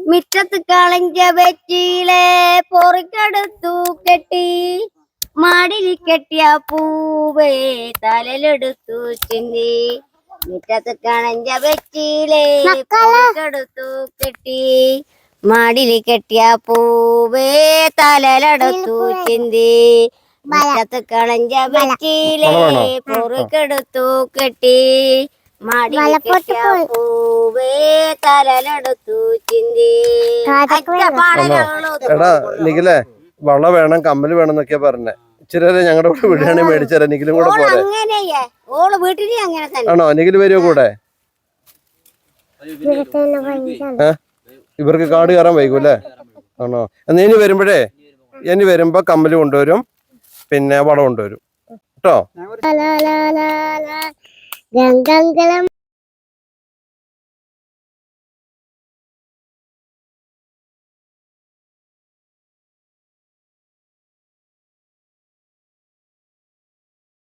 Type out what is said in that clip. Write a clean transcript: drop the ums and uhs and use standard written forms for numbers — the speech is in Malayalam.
മിറ്റത്ത് കളഞ്ച വെച്ചിലെ പൊറിക്കടുത്തു കെട്ടി മാടിൽ കെട്ടിയ പൂവേ തലയിലെടുത്തു ചിന്തി മിറ്റത്ത് കളഞ്ച വെച്ചിലെ പൊറിക്കടുത്തു കെട്ടി മാടിൽ കെട്ടിയ പൂവേ തലയിലെടുത്തു ചിന്തി മിറ്റത്ത് കളഞ്ച വെച്ചിലെ പൊറിക്കെടുത്തു കെട്ടി പൂവേ തലയിലെടുത്തു ചിന്തി. എടാ നിഖിലേ വള വേണം കമ്മല് വേണം എന്നൊക്കെയാ പറഞ്ഞേ. ഇച്ചിരി ഞങ്ങളുടെ കൂടെ വിടുകയാണെങ്കിൽ മേടിച്ചാ നിഖിലും കൂടെ പോരെ? ആണോ? നിഖില് വരുമോ കൂടെ? ഇവർക്ക് കാട് കയറാൻ വൈകും അല്ലേ? ആണോ? എന്നാ ഇനി വരുമ്പോഴേ ഇനി വരുമ്പോ കമ്മല് കൊണ്ടുവരും, പിന്നെ വള കൊണ്ടുവരും കേട്ടോ.